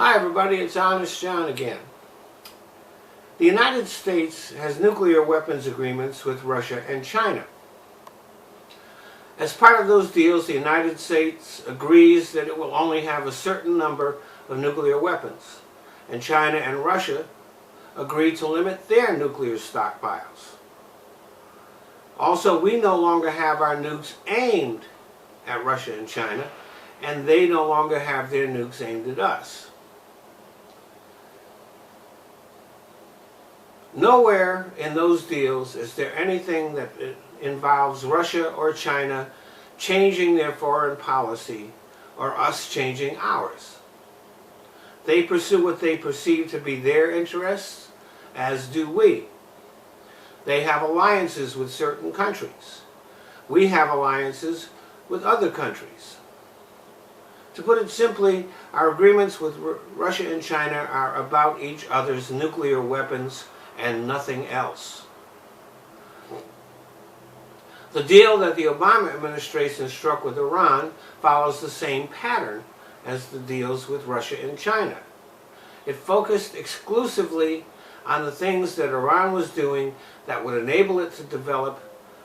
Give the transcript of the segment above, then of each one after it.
Hi everybody, it's Honest John again. The United States has nuclear weapons agreements with Russia and China. As part of those deals, the United States agrees that it will only have a certain number of nuclear weapons, and China and Russia agree to limit their nuclear stockpiles. Also, we no longer have our nukes aimed at Russia and China, and they no longer have their nukes aimed at us. Nowhere in those deals is there anything that involves Russia or China changing their foreign policy or us changing ours. They pursue what they perceive to be their interests, as do we. They have alliances with certain countries. We have alliances with other countries. To put it simply, our agreements with Russia and China are about each other's nuclear weapons and nothing else. The deal that the Obama administration struck with Iran follows the same pattern as the deals with Russia and China. It focused exclusively on the things that Iran was doing that would enable it to develop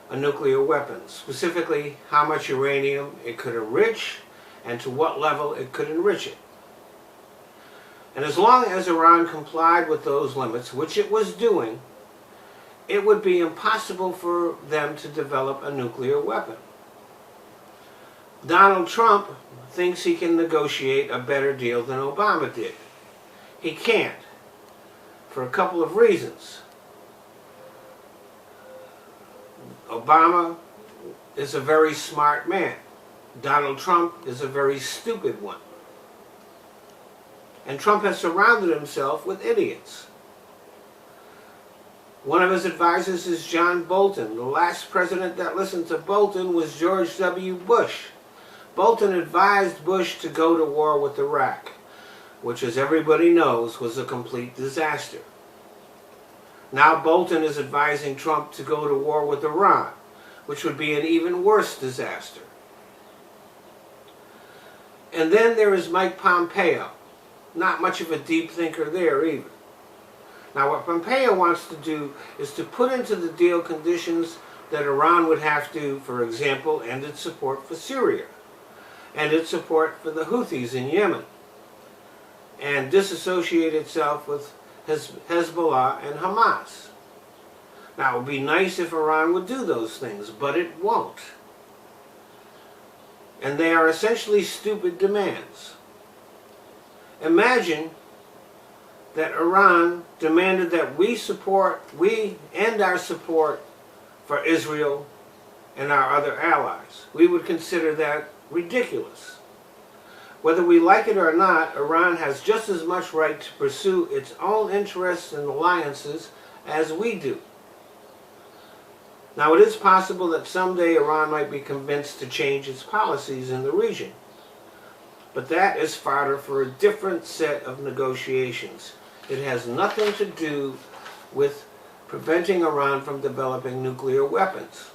a nuclear weapon, specifically how much uranium it could enrich and to what level it could enrich it. And as long as Iran complied with those limits, which it was doing, it would be impossible for them to develop a nuclear weapon. Donald Trump thinks he can negotiate a better deal than Obama did. He can't, for a couple of reasons. Obama is a very smart man. Donald Trump is a very stupid one. And Trump has surrounded himself with idiots. One of his advisors is John Bolton. The last president that listened to Bolton was George W. Bush. Bolton advised Bush to go to war with Iraq, which, as everybody knows, was a complete disaster. Now Bolton is advising Trump to go to war with Iran, which would be an even worse disaster. And then there is Mike Pompeo. Not much of a deep thinker there either. Now what Pompeo wants to do is to put into the deal conditions that Iran would have to, for example, end its support for Syria, and its support for the Houthis in Yemen, and disassociate itself with Hezbollah and Hamas. Now it would be nice if Iran would do those things, but it won't. And they are essentially stupid demands. Imagine that Iran demanded that we end our support for Israel and our other allies. We would consider that ridiculous. Whether we like it or not, Iran has just as much right to pursue its own interests and alliances as we do. Now, it is possible that someday Iran might be convinced to change its policies in the region. But that is fodder for a different set of negotiations. It has nothing to do with preventing Iran from developing nuclear weapons.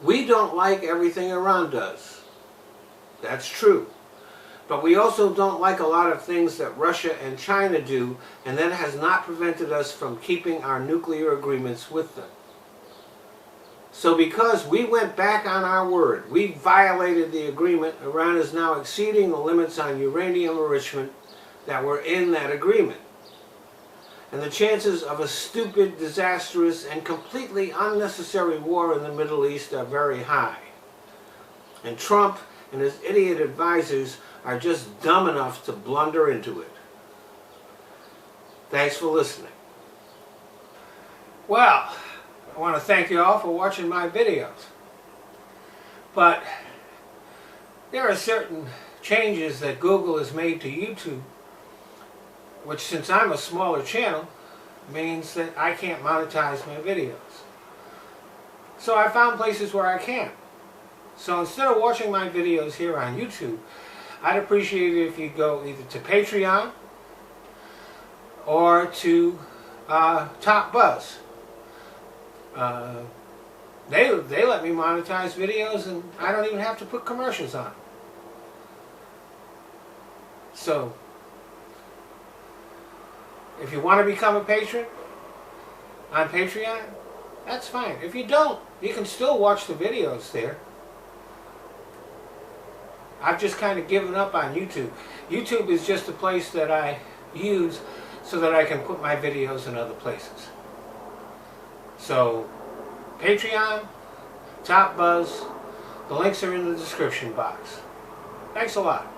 We don't like everything Iran does. That's true. But we also don't like a lot of things that Russia and China do, and that has not prevented us from keeping our nuclear agreements with them. So because we went back on our word, we violated the agreement, Iran is now exceeding the limits on uranium enrichment that were in that agreement. And the chances of a stupid, disastrous, and completely unnecessary war in the Middle East are very high. And Trump and his idiot advisors are just dumb enough to blunder into it. Thanks for listening. Well, I want to thank you all for watching my videos. But there are certain changes that Google has made to YouTube, which, since I'm a smaller channel, means that I can't monetize my videos. So I found places where I can. So instead of watching my videos here on YouTube, I'd appreciate it if you go either to Patreon or to Top Buzz. They let me monetize videos, and I don't even have to put commercials on. So If you want to become a patron on Patreon, that's fine. If you don't, you can still watch the videos there. I've just kind of given up on YouTube. YouTube is just a place that I use so that I can put my videos in other places. So, Patreon, Top Buzz, the links are in the description box. Thanks a lot.